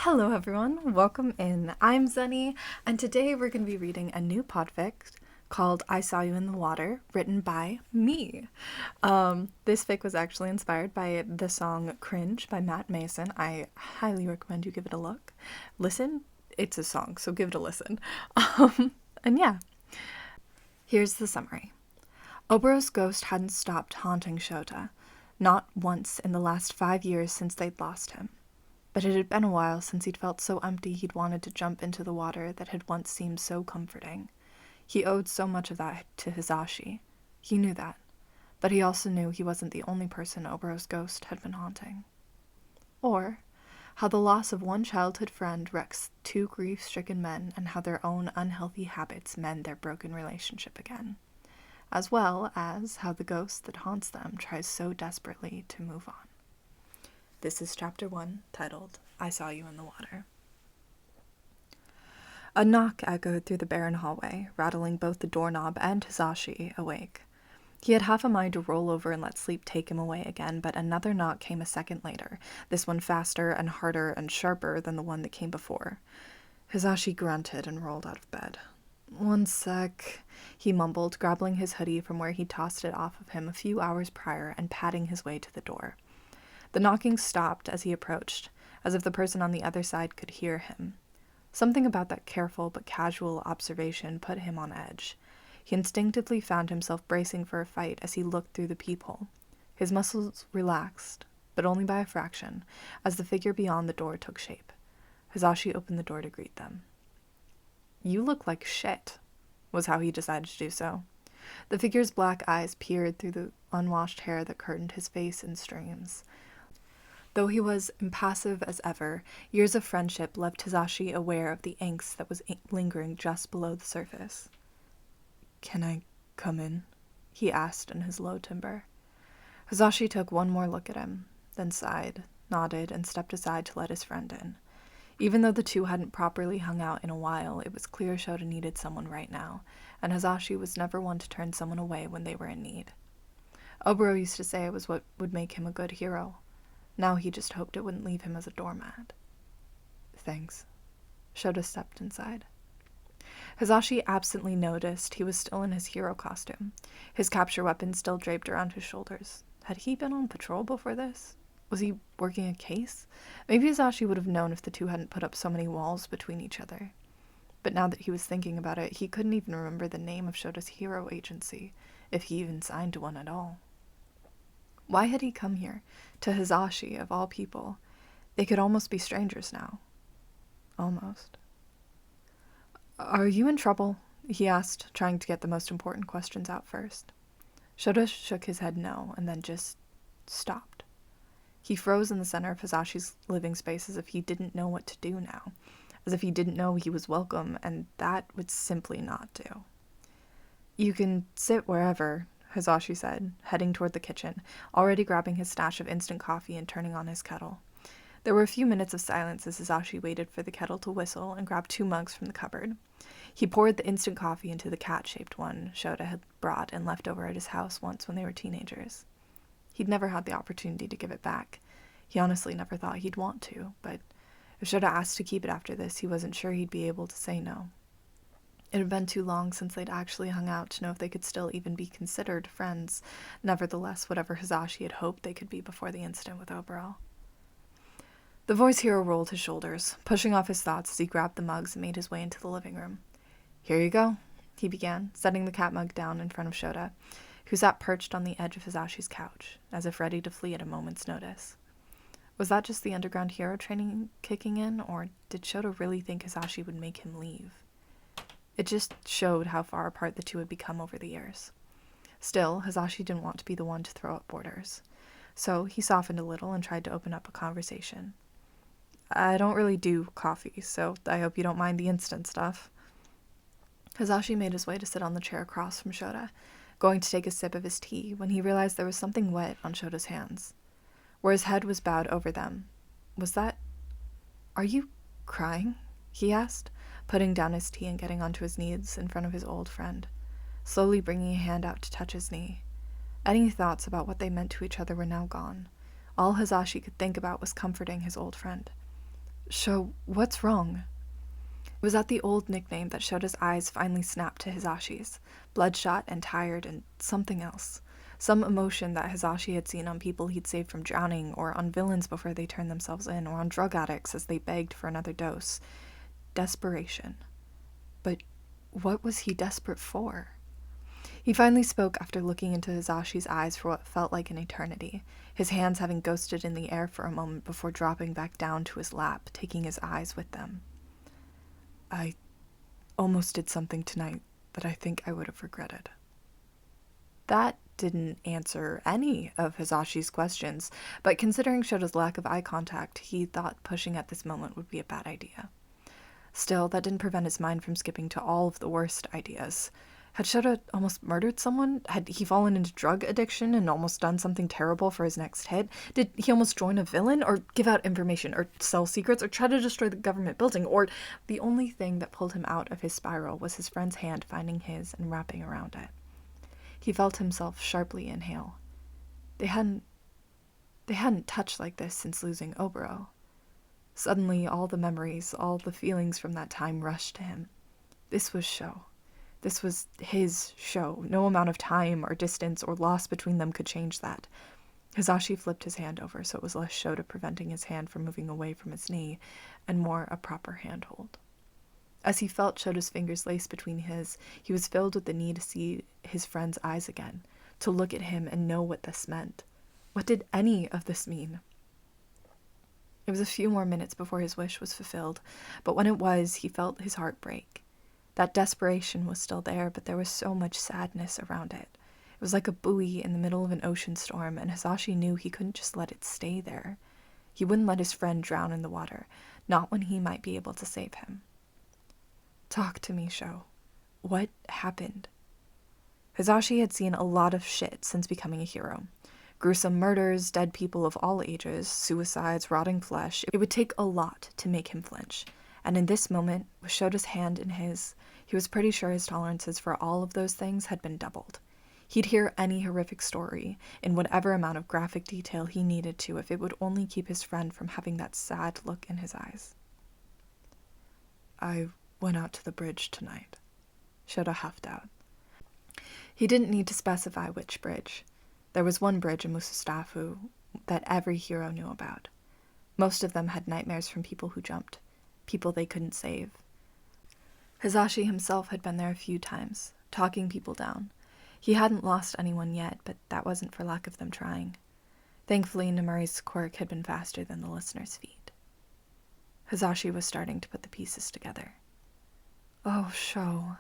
Hello everyone, welcome in. I'm Zenny, and today we're going to be reading a new podfic called I Saw You in the Water, written by me. This fic was actually inspired by the song Cringe by Matt Mason. I highly recommend you give it a look. Listen, it's a song, so give it a listen. And yeah, here's the summary. Oboro's ghost hadn't stopped haunting Shouta, not once in the last 5 years since they'd lost him. But it had been a while since he'd felt so empty he'd wanted to jump into the water that had once seemed so comforting. He owed so much of that to Hizashi. He knew that. But he also knew he wasn't the only person Oboro's ghost had been haunting. Or how the loss of one childhood friend wrecks two grief-stricken men and how their own unhealthy habits mend their broken relationship again. As well as how the ghost that haunts them tries so desperately to move on. This is Chapter 1, titled, I Saw You in the Water. A knock echoed through the barren hallway, rattling both the doorknob and Hizashi awake. He had half a mind to roll over and let sleep take him away again, but another knock came a second later, this one faster and harder and sharper than the one that came before. Hizashi grunted and rolled out of bed. "One sec," he mumbled, grabbing his hoodie from where he'd tossed it off of him a few hours prior and padding his way to the door. The knocking stopped as he approached, as if the person on the other side could hear him. Something about that careful but casual observation put him on edge. He instinctively found himself bracing for a fight as he looked through the peephole. His muscles relaxed, but only by a fraction, as the figure beyond the door took shape. Hizashi opened the door to greet them. "You look like shit," was how he decided to do so. The figure's black eyes peered through the unwashed hair that curtained his face in streams. Though he was impassive as ever, years of friendship left Hizashi aware of the angst that was lingering just below the surface. "Can I come in?" he asked in his low timbre. Hizashi took one more look at him, then sighed, nodded, and stepped aside to let his friend in. Even though the two hadn't properly hung out in a while, it was clear Shouta needed someone right now, and Hizashi was never one to turn someone away when they were in need. Oboro used to say it was what would make him a good hero. Now he just hoped it wouldn't leave him as a doormat. "Thanks." Shouta stepped inside. Hizashi absently noticed he was still in his hero costume, his capture weapon still draped around his shoulders. Had he been on patrol before this? Was he working a case? Maybe Hizashi would have known if the two hadn't put up so many walls between each other. But now that he was thinking about it, he couldn't even remember the name of Shota's hero agency, if he even signed to one at all. Why had he come here? To Hizashi, of all people. They could almost be strangers now. Almost. "Are you in trouble?" he asked, trying to get the most important questions out first. Shouta shook his head no, and then just stopped. He froze in the center of Hizashi's living space as if he didn't know what to do now, as if he didn't know he was welcome, and that would simply not do. "You can sit wherever," Hizashi said, heading toward the kitchen, already grabbing his stash of instant coffee and turning on his kettle. There were a few minutes of silence as Hizashi waited for the kettle to whistle and grabbed 2 mugs from the cupboard. He poured the instant coffee into the cat-shaped one Shouta had brought and left over at his house once when they were teenagers. He'd never had the opportunity to give it back. He honestly never thought he'd want to, but if Shouta asked to keep it after this, he wasn't sure he'd be able to say no. It had been too long since they'd actually hung out to know if they could still even be considered friends, nevertheless whatever Hizashi had hoped they could be before the incident with Oboro. The voice hero rolled his shoulders, pushing off his thoughts as he grabbed the mugs and made his way into the living room. "Here you go," he began, setting the cat mug down in front of Shouta, who sat perched on the edge of Hizashi's couch, as if ready to flee at a moment's notice. Was that just the underground hero training kicking in, or did Shouta really think Hizashi would make him leave? It just showed how far apart the two had become over the years. Still, Hizashi didn't want to be the one to throw up borders. So he softened a little and tried to open up a conversation. "I don't really do coffee, so I hope you don't mind the instant stuff." Hizashi made his way to sit on the chair across from Shouta, going to take a sip of his tea when he realized there was something wet on Shota's hands. Where his head was bowed over them. Was that... "Are you crying?" he asked, putting down his tea and getting onto his knees in front of his old friend, slowly bringing a hand out to touch his knee. Any thoughts about what they meant to each other were now gone. All Hizashi could think about was comforting his old friend. "Sho, what's wrong?" It was at the old nickname that Shota's eyes finally snapped to Hizashi's, bloodshot and tired and something else. Some emotion that Hizashi had seen on people he'd saved from drowning, or on villains before they turned themselves in, or on drug addicts as they begged for another dose. Desperation. But what was he desperate for? He finally spoke after looking into Hizashi's eyes for what felt like an eternity, his hands having ghosted in the air for a moment before dropping back down to his lap, taking his eyes with them. "I almost did something tonight that I think I would have regretted." That didn't answer any of Hizashi's questions, but considering Shota's lack of eye contact, he thought pushing at this moment would be a bad idea. Still, that didn't prevent his mind from skipping to all of the worst ideas. Had Shouta almost murdered someone? Had he fallen into drug addiction and almost done something terrible for his next hit? Did he almost join a villain, or give out information, or sell secrets, or try to destroy the government building? Or the only thing that pulled him out of his spiral was his friend's hand finding his and wrapping around it. He felt himself sharply inhale. They hadn't touched like this since losing Oboro. Suddenly, all the memories, all the feelings from that time rushed to him. This was Sho. This was his Sho. No amount of time or distance or loss between them could change that. Hizashi flipped his hand over so it was less Shouta preventing his hand from moving away from his knee, and more a proper handhold. As he felt Shota's fingers lace between his, he was filled with the need to see his friend's eyes again, to look at him and know what this meant. What did any of this mean? It was a few more minutes before his wish was fulfilled, but when it was, he felt his heart break. That desperation was still there, but there was so much sadness around it. It was like a buoy in the middle of an ocean storm, and Hizashi knew he couldn't just let it stay there. He wouldn't let his friend drown in the water, not when he might be able to save him. "Talk to me, Sho. What happened?" Hizashi had seen a lot of shit since becoming a hero. Gruesome murders, dead people of all ages, suicides, rotting flesh. It would take a lot to make him flinch. And in this moment, with Shota's hand in his, he was pretty sure his tolerances for all of those things had been doubled. He'd hear any horrific story, in whatever amount of graphic detail he needed to, if it would only keep his friend from having that sad look in his eyes. "I went out to the bridge tonight," Shouta huffed out. He didn't need to specify which bridge. There was one bridge in Musustafu that every hero knew about. Most of them had nightmares from people who jumped, people they couldn't save. Hizashi himself had been there a few times, talking people down. He hadn't lost anyone yet, but that wasn't for lack of them trying. Thankfully, Namuri's quirk had been faster than the listener's feet. Hizashi was starting to put the pieces together. "Oh, Sho."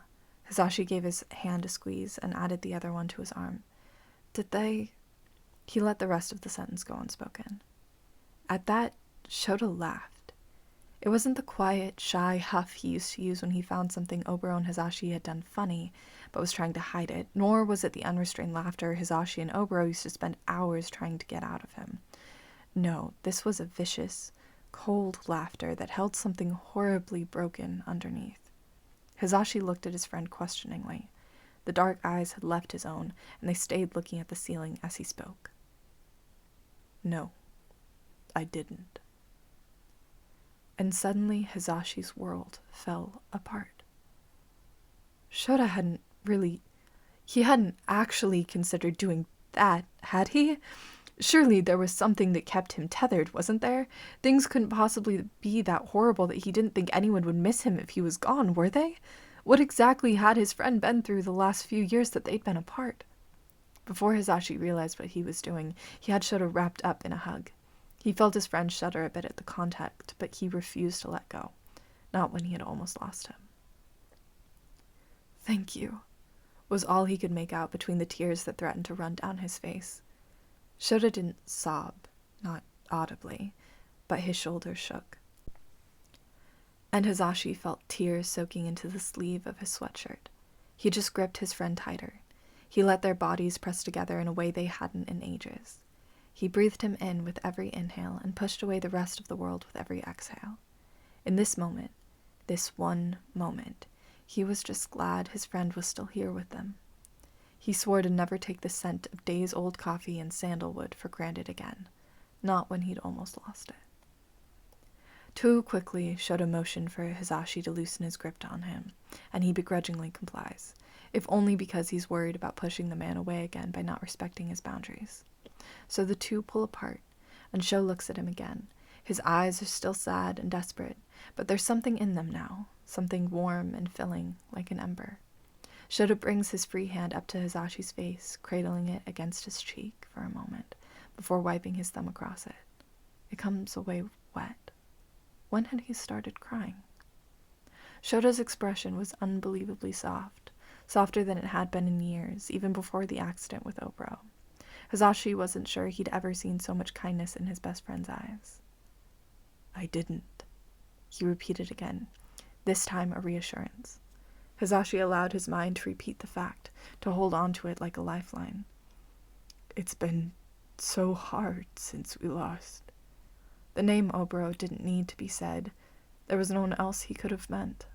Hizashi gave his hand a squeeze and added the other one to his arm. "Did they—" He let the rest of the sentence go unspoken. At that, Shouta laughed. It wasn't the quiet, shy huff he used to use when he found something Oboro and Hizashi had done funny, but was trying to hide it, nor was it the unrestrained laughter Hizashi and Oboro used to spend hours trying to get out of him. No, this was a vicious, cold laughter that held something horribly broken underneath. Hizashi looked at his friend questioningly. The dark eyes had left his own, and they stayed looking at the ceiling as he spoke. "No, I didn't." And suddenly Hizashi's world fell apart. Shouta he hadn't actually considered doing that, had he? Surely there was something that kept him tethered, wasn't there? Things couldn't possibly be that horrible that he didn't think anyone would miss him if he was gone, were they? What exactly had his friend been through the last few years that they'd been apart? Before Hizashi realized what he was doing, he had Shouta wrapped up in a hug. He felt his friend shudder a bit at the contact, but he refused to let go, not when he had almost lost him. "Thank you," was all he could make out between the tears that threatened to run down his face. Shouta didn't sob, not audibly, but his shoulders shook. And Hizashi felt tears soaking into the sleeve of his sweatshirt. He just gripped his friend tighter. He let their bodies press together in a way they hadn't in ages. He breathed him in with every inhale and pushed away the rest of the world with every exhale. In this moment, this one moment, he was just glad his friend was still here with them. He swore to never take the scent of days-old coffee and sandalwood for granted again, not when he'd almost lost it. Too quickly, Shouta motioned for Hizashi to loosen his grip on him, and he begrudgingly complies, if only because he's worried about pushing the man away again by not respecting his boundaries. So the two pull apart, and Sho looks at him again. His eyes are still sad and desperate, but there's something in them now, something warm and filling, like an ember. Shouta brings his free hand up to Hizashi's face, cradling it against his cheek for a moment, before wiping his thumb across it. It comes away wet. When had he started crying? Shota's expression was unbelievably soft, softer than it had been in years, even before the accident with Oboro. Hizashi wasn't sure he'd ever seen so much kindness in his best friend's eyes. "I didn't," he repeated again, this time a reassurance. Hizashi allowed his mind to repeat the fact, to hold on to it like a lifeline. "It's been so hard since we lost." The name Oboro didn't need to be said. There was no one else he could have meant.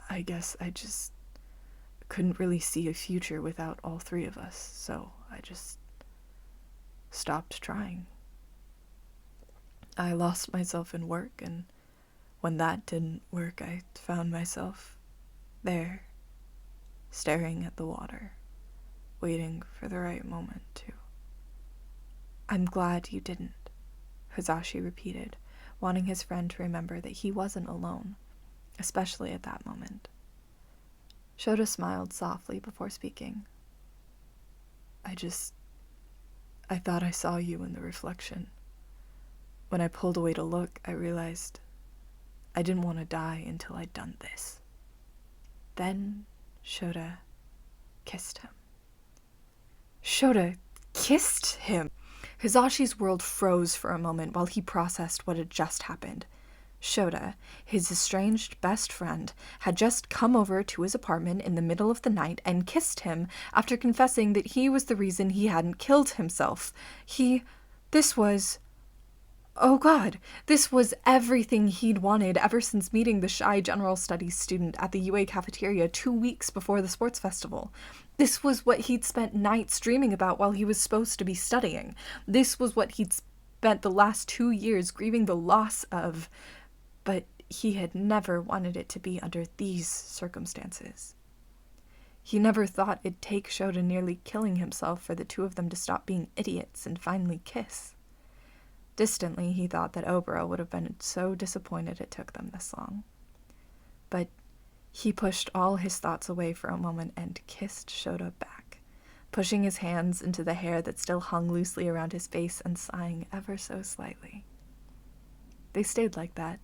"I guess I just couldn't really see a future without all three of us, so I just stopped trying. I lost myself in work, and when that didn't work, I found myself there, staring at the water, waiting for the right moment to." "I'm glad you didn't," Hizashi repeated, wanting his friend to remember that he wasn't alone, especially at that moment. Shouta smiled softly before speaking. I thought I saw you in the reflection. When I pulled away to look, I realized I didn't want to die until I'd done this." Then Shouta kissed him. Shouta kissed him! Hizashi's world froze for a moment while he processed what had just happened. Shouta, his estranged best friend, had just come over to his apartment in the middle of the night and kissed him after confessing that he was the reason he hadn't killed himself. This was... Oh God, this was everything he'd wanted ever since meeting the shy general studies student at the UA cafeteria 2 weeks before the sports festival. This was what he'd spent nights dreaming about while he was supposed to be studying. This was what he'd spent the last 2 years grieving the loss of. But he had never wanted it to be under these circumstances. He never thought it'd take Shouta nearly killing himself for the two of them to stop being idiots and finally kiss. Distantly, he thought that Oboro would have been so disappointed it took them this long. But he pushed all his thoughts away for a moment and kissed Shouta back, pushing his hands into the hair that still hung loosely around his face and sighing ever so slightly. They stayed like that,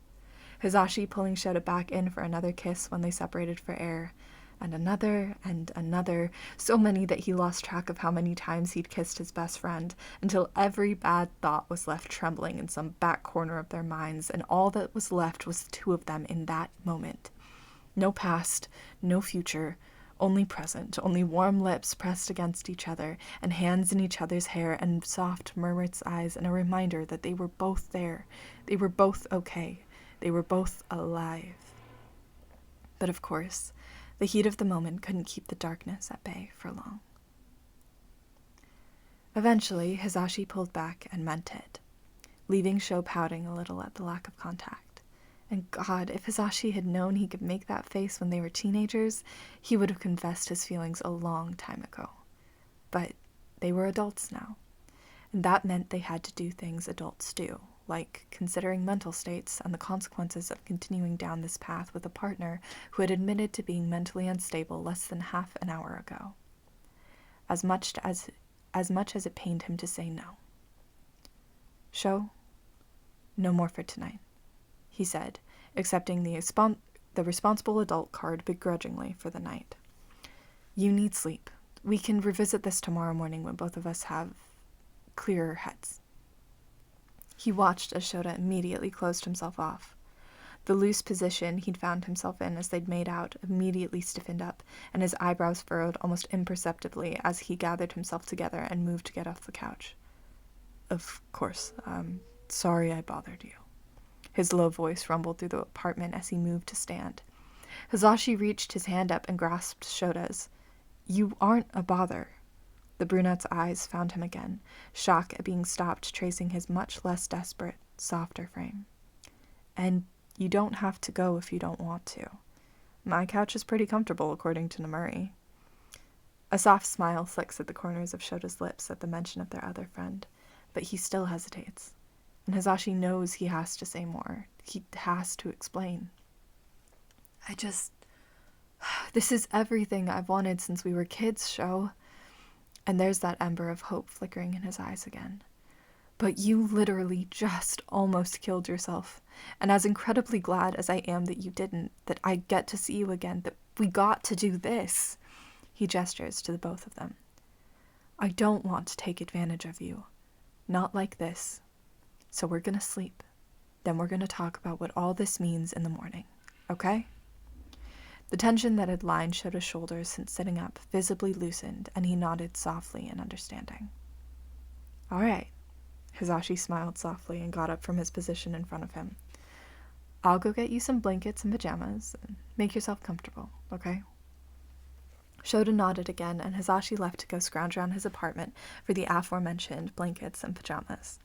Hizashi pulling Shouta back in for another kiss when they separated for air, and another, so many that he lost track of how many times he'd kissed his best friend, until every bad thought was left trembling in some back corner of their minds, and all that was left was the two of them in that moment. No past, no future, only present, only warm lips pressed against each other, and hands in each other's hair, and soft, murmured sighs, and a reminder that they were both there. They were both okay. They were both alive. But of course, the heat of the moment couldn't keep the darkness at bay for long. Eventually, Hizashi pulled back and meant it, leaving Sho pouting a little at the lack of contact. And God, if Hizashi had known he could make that face when they were teenagers, he would have confessed his feelings a long time ago. But they were adults now, and that meant they had to do things adults do, like considering mental states and the consequences of continuing down this path with a partner who had admitted to being mentally unstable less than half an hour ago. As much as it pained him to say no. "Sho, no more for tonight," he said, accepting the responsible adult card begrudgingly for the night. "You need sleep. We can revisit this tomorrow morning when both of us have clearer heads." He watched as Shouta immediately closed himself off. The loose position he'd found himself in as they'd made out immediately stiffened up, and his eyebrows furrowed almost imperceptibly as he gathered himself together and moved to get off the couch. "Of course, sorry I bothered you." His low voice rumbled through the apartment as he moved to stand. Hizashi reached his hand up and grasped Shota's. "You aren't a bother." The brunette's eyes found him again, shock at being stopped tracing his much less desperate, softer frame. And you don't have to go if you don't want to. My couch is pretty comfortable, according to Namuri. A soft smile flicks at the corners of Shota's lips at the mention of their other friend, but he still hesitates. And Hizashi knows he has to say more. He has to explain. This is everything I've wanted since we were kids, Sho. And there's that ember of hope flickering in his eyes again. But you literally just almost killed yourself. And as incredibly glad as I am that you didn't, that I get to see you again, that we got to do this. He gestures to the both of them. I don't want to take advantage of you. Not like this. So we're gonna sleep. Then we're gonna talk about what all this means in the morning. Okay? The tension that had lined Shota's shoulders since sitting up visibly loosened, and he nodded softly in understanding. All right. Hizashi smiled softly and got up from his position in front of him. I'll go get you some blankets and pajamas, and make yourself comfortable, okay? Shouta nodded again, and Hizashi left to go scrounge around his apartment for the aforementioned blankets and pajamas.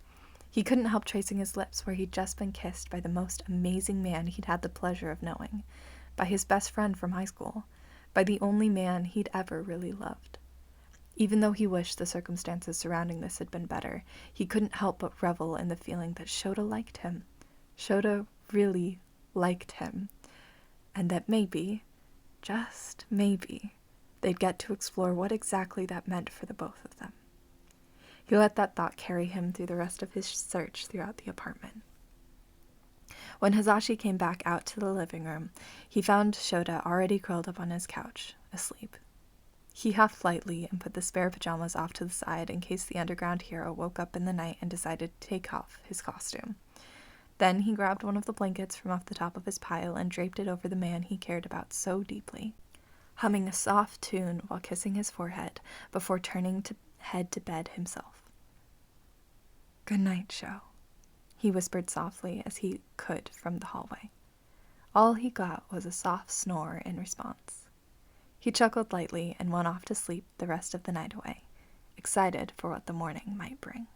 He couldn't help tracing his lips where he'd just been kissed by the most amazing man he'd had the pleasure of knowing, by his best friend from high school, by the only man he'd ever really loved. Even though he wished the circumstances surrounding this had been better, he couldn't help but revel in the feeling that Shouta liked him. Shouta really liked him. And that maybe, just maybe, they'd get to explore what exactly that meant for the both of them. He let that thought carry him through the rest of his search throughout the apartment. When Hizashi came back out to the living room, he found Shouta already curled up on his couch, asleep. He huffed lightly and put the spare pajamas off to the side in case the underground hero woke up in the night and decided to take off his costume. Then he grabbed one of the blankets from off the top of his pile and draped it over the man he cared about so deeply, humming a soft tune while kissing his forehead before turning to head to bed himself. Good night, Sho, he whispered softly as he could from the hallway. All he got was a soft snore in response. He chuckled lightly and went off to sleep the rest of the night away, excited for what the morning might bring.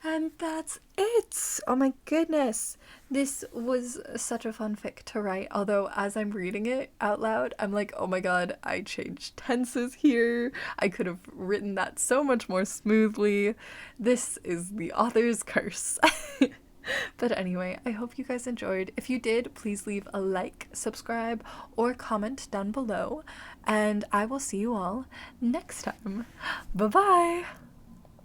And that's it! Oh my goodness! This was such a fun fic to write, although as I'm reading it out loud, I'm like, oh my god, I changed tenses here. I could have written that so much more smoothly. This is the author's curse. But anyway, I hope you guys enjoyed. If you did, please leave a like, subscribe, or comment down below, and I will see you all next time. Bye-bye!